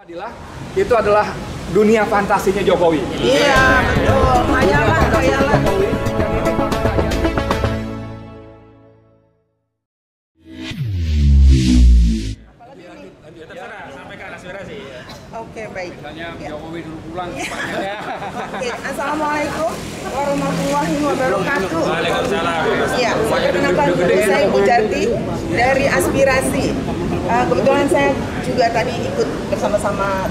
Adilah, itu adalah dunia fantasinya Jokowi. Iya, betul. Hayalan. Oke, baik. Misalnya Jokowi dulu pulang. Oke, assalamualaikum warahmatullahi wabarakatuh. Waalaikumsalam. Iya, perkenalkan dulu saya Bu Jati dari Aspirasi. Kebetulan saya juga tadi ikut bersama-sama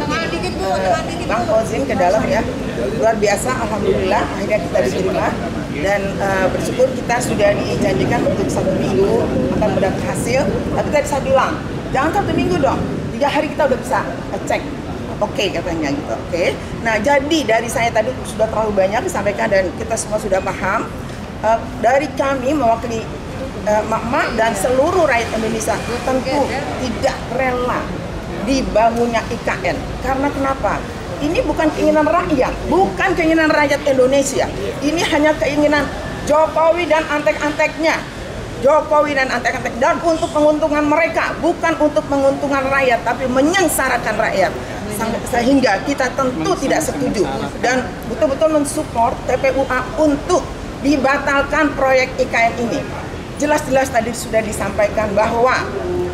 Bang Kozin ke dalam ya. Luar biasa, alhamdulillah akhirnya kita diterima dan bersyukur kita sudah dijanjikan untuk 1 minggu akan mendapat hasil. Tapi tadi saya bilang, jangan 1 minggu dong, 3 hari kita udah bisa cek. Oke, katanya gitu. Oke. Nah, jadi dari saya tadi sudah terlalu banyak disampaikan dan kita semua sudah paham. Dari kami mewakili Mak dan seluruh rakyat Indonesia tentu tidak rela dibangunnya IKN. Karena kenapa? Ini bukan keinginan rakyat, bukan keinginan rakyat Indonesia. Ini hanya keinginan Jokowi dan antek-anteknya. Jokowi dan antek-antek, dan untuk menguntungkan mereka, bukan untuk menguntungkan rakyat, tapi menyengsarakan rakyat. Sehingga kita tentu tidak setuju dan betul-betul mensupport TPUA untuk dibatalkan proyek IKN ini. Jelas-jelas tadi sudah disampaikan bahwa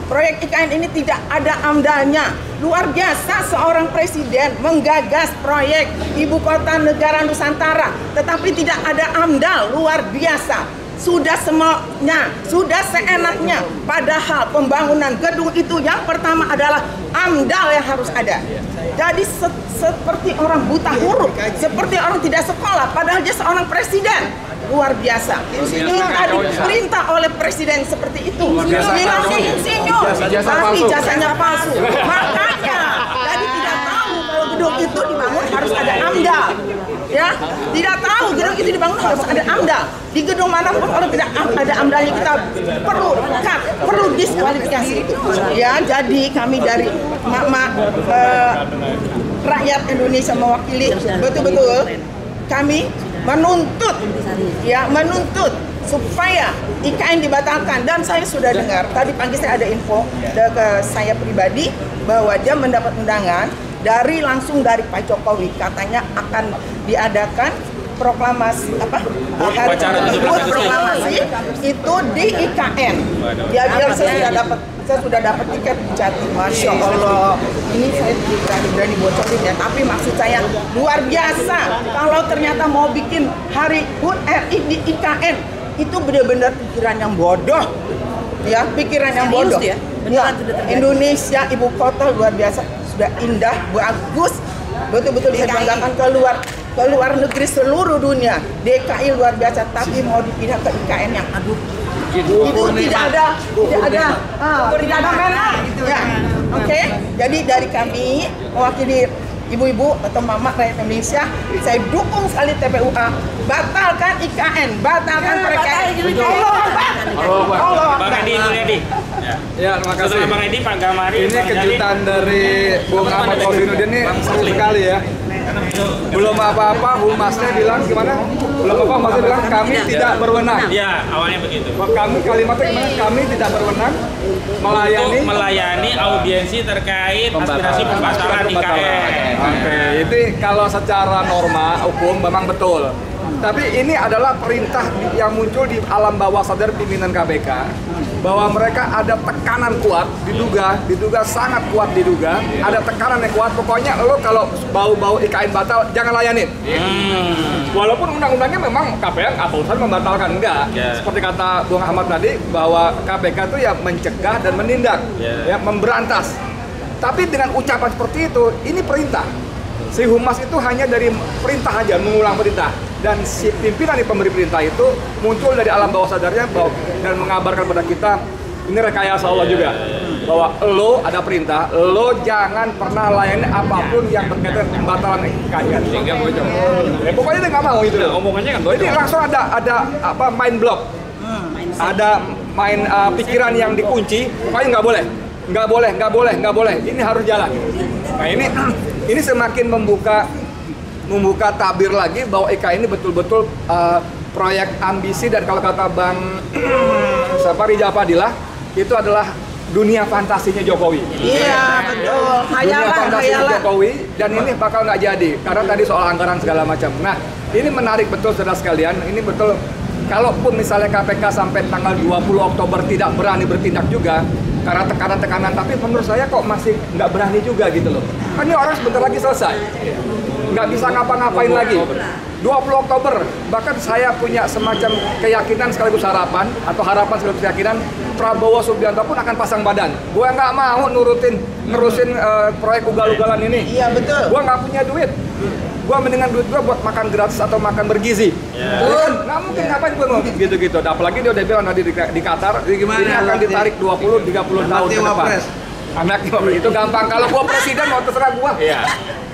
proyek IKN ini tidak ada AMDAL-nya. Luar biasa seorang presiden menggagas proyek Ibu Kota Negara Nusantara, tetapi tidak ada AMDAL. Luar biasa. Sudah semuanya, sudah seenaknya. Padahal pembangunan gedung itu yang pertama adalah AMDAL yang harus ada. Jadi seperti orang buta huruf, seperti orang tidak sekolah, padahal dia seorang presiden. Luar biasa. Kita diperintah oleh presiden seperti itu. Bilang insinyur, tapi jasanya palsu. Makanya, jadi tidak tahu kalau gedung itu dibangun harus ada AMDAL. Ya, tidak tahu gedung itu dibangun harus ada AMDAL. Di gedung manapun kalau tidak ada AMDAL-nya kita perlu diskualifikasi. Ya, jadi kami dari Mak rakyat Indonesia mewakili betul-betul kami menuntut supaya IKN dibatalkan. Dan saya sudah dengar tadi pagi saya ada info ke saya pribadi bahwa dia mendapat undangan langsung dari Pak Jokowi, katanya akan diadakan proklamasi proklamasi itu di IKN. Ya, saya sudah dapat tiket Jati. Masya Allah, ini saya berani bocorin ya, tapi maksud saya luar biasa. Kalau ternyata mau bikin hari HUT RI di IKN, itu benar-benar pikiran yang bodoh ya, pikiran yang bodoh ya. Indonesia ibu kota luar biasa, sudah indah, bagus, betul-betul bisa dibanggakan ke luar negeri seluruh dunia. DKI luar biasa, tapi mau dipindah ke IKN yang aduh, itu tidak ada menang ya. Oke, jadi dari kami mewakili ibu-ibu atau mama rakyat Indonesia, saya dukung sekali TPUA, batalkan IKN, batalkan PKN. Bang Edi, Ya, terima kasih. Bang Edi, Pak Gamari. Ini kejutan dari Bung Ahmad Kozainuddin ini seru sekali ya. Belum apa-apa, Humasnya bilang gimana? Belum apa-apa, Humasnya bilang kami tidak berwenang. Ya, awalnya begitu. Kalimatnya gimana? Kami tidak berwenang melayani audiensi terkait aspirasi pembatalan IKN. Oke, itu kalau secara norma hukum memang betul. Tapi ini adalah perintah yang muncul di alam bawah sadar pimpinan KPK bahwa mereka ada tekanan kuat, diduga sangat kuat, ada tekanan yang kuat. Pokoknya lo kalau bau-bau IKN batal jangan layanin. Walaupun undang-undangnya memang KPK nggak urusan membatalkan, enggak. Seperti kata Bung Ahmad tadi bahwa KPK itu ya mencegah dan menindak, ya memberantas. Tapi dengan ucapan seperti itu, ini perintah. Si Humas itu hanya dari perintah aja, mengulang perintah. Dan si pimpinan yang pemberi perintah itu muncul dari alam bawah sadarnya dan mengabarkan pada kita, ini rekayasa Allah juga, bahwa lo ada perintah, lo jangan pernah layani apapun yang berkaitan pembatalan IKN. Ya, pokoknya dia nggak mau itu. Omongannya kan. Jadi langsung ada main block, ada main pikiran yang dikunci. Pokoknya nggak boleh. Ini harus jalan. Nah ini semakin membuka tabir lagi bahwa IKN ini betul-betul proyek ambisi, dan kalau kata Bang Rijal Fadilah itu adalah dunia fantasinya Jokowi. Iya, betul. Dunia fantasinya Hayalan. Jokowi, dan ini bakal nggak jadi karena tadi soal anggaran segala macam. Nah, ini menarik betul saudara sekalian. Ini betul. Kalaupun misalnya KPK sampai tanggal 20 Oktober tidak berani bertindak juga karena tekanan-tekanan, tapi menurut saya kok masih nggak berani juga gitu loh. Kan ini orang sebentar lagi selesai, nggak bisa ngapa-ngapain lagi. 20 Oktober, bahkan saya punya semacam keyakinan sekaligus harapan, atau harapan sekaligus keyakinan, Prabowo Subianto pun akan pasang badan. Gue nggak mau nerusin proyek ugal-ugalan ini. Iya, betul. Gue nggak punya duit. Gue mendingan duit gue buat makan gratis atau makan bergizi. Kan nggak mungkin ngapain gue mau gitu-gitu. Apalagi dia udah bilang tadi di Qatar, ini akan ditarik 20-30 tahun ke depan. Anaknya itu gampang. Kalau gue presiden mau terserah gue. Iya.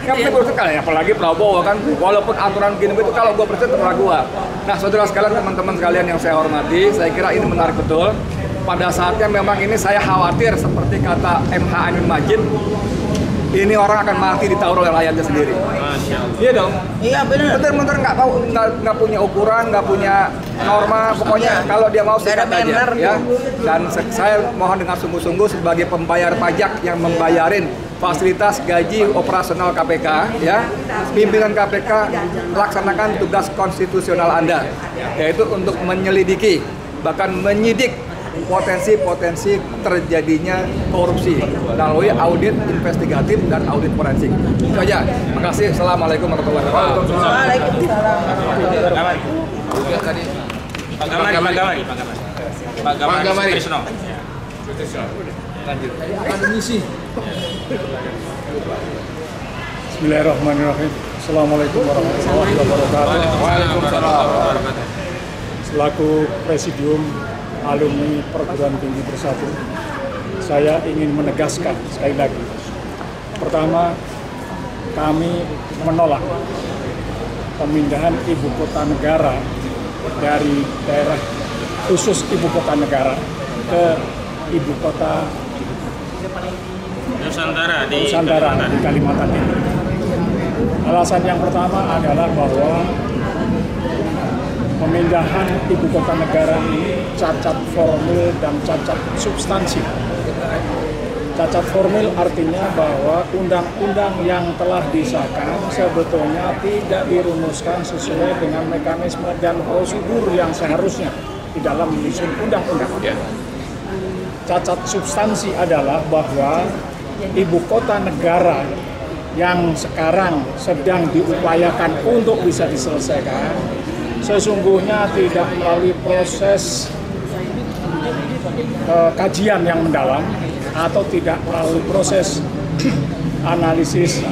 Yang penting gue sekali, apalagi Prabowo kan, walaupun aturan gini itu kalau gue presiden terserah gue. Nah, saudara sekalian, teman-teman sekalian yang saya hormati, saya kira ini menarik betul. Pada saatnya memang ini saya khawatir seperti kata MH Amin Majid, ini orang akan mati ditaruh oleh rakyatnya sendiri. Iya dong. Iya, benar. Bener-bener nggak punya ukuran, nggak punya norma. Pokoknya kalau dia mau sikat aja, ya. Dan saya mohon dengan sungguh-sungguh sebagai pembayar pajak yang membayarin fasilitas gaji operasional KPK, ya, pimpinan KPK laksanakan tugas konstitusional Anda, yaitu untuk menyelidiki, bahkan menyidik potensi-potensi terjadinya korupsi melalui audit investigatif dan audit forensik. Itu aja. Makasih. Assalamualaikum warahmatullahi wabarakatuh. Waalaikumsalam. Pak Gamari. Bismillahirrahmanirrahim. Assalamualaikum warahmatullahi wabarakatuh. Waalaikumsalam. Selaku Presidium Alumni Perguruan Tinggi Bersatu, saya ingin menegaskan sekali lagi. Pertama, kami menolak pemindahan ibu kota negara dari daerah khusus ibu kota negara ke ibu kota Nusantara di Kalimantan Timur. Alasan yang pertama adalah bahwa pemindahan ibu kota negara ini cacat formil dan cacat substansi. Cacat formil artinya bahwa undang-undang yang telah disahkan sebetulnya tidak dirumuskan sesuai dengan mekanisme dan prosedur yang seharusnya di dalam menyusun undang-undang. Cacat substansi adalah bahwa ibu kota negara yang sekarang sedang diupayakan untuk bisa diselesaikan sesungguhnya tidak melalui proses kajian yang mendalam atau tidak melalui proses analisis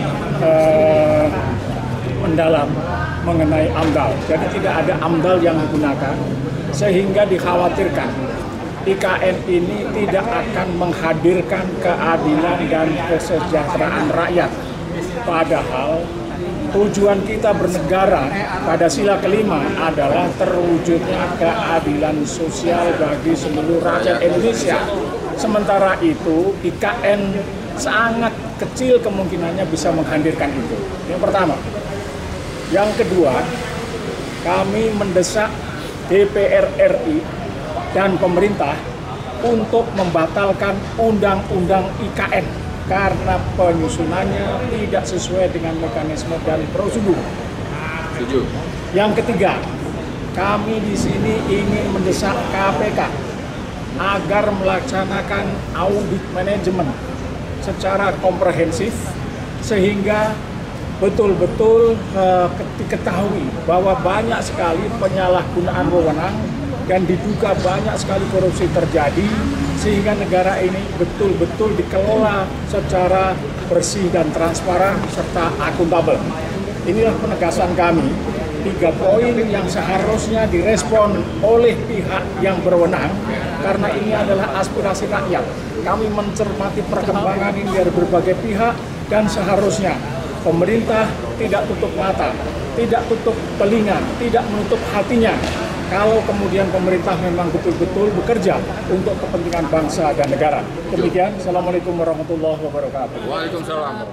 mendalam mengenai AMDAL. Jadi tidak ada AMDAL yang digunakan sehingga dikhawatirkan IKN ini tidak akan menghadirkan keadilan dan kesejahteraan rakyat. Padahal tujuan kita bernegara pada sila kelima adalah terwujudnya keadilan sosial bagi seluruh rakyat Indonesia. Sementara itu, IKN sangat kecil kemungkinannya bisa menghadirkan itu. Yang pertama. Yang kedua, kami mendesak DPR RI dan pemerintah untuk membatalkan undang-undang IKN karena penyusunannya tidak sesuai dengan mekanisme dan prosedur. Setuju. Yang ketiga, kami di sini ingin mendesak KPK agar melaksanakan audit manajemen secara komprehensif sehingga betul-betul diketahui bahwa banyak sekali penyalahgunaan wewenang dan diduga banyak sekali korupsi terjadi sehingga negara ini betul-betul dikelola secara bersih dan transparan serta akuntabel. Inilah penegasan kami, 3 poin yang seharusnya direspon oleh pihak yang berwenang karena ini adalah aspirasi rakyat. Kami mencermati perkembangan ini dari berbagai pihak dan seharusnya pemerintah tidak tutup mata, tidak tutup telinga, tidak menutup hatinya. Kalau kemudian pemerintah memang betul-betul bekerja untuk kepentingan bangsa dan negara. Demikian, Assalamualaikum warahmatullahi wabarakatuh. Waalaikumsalam.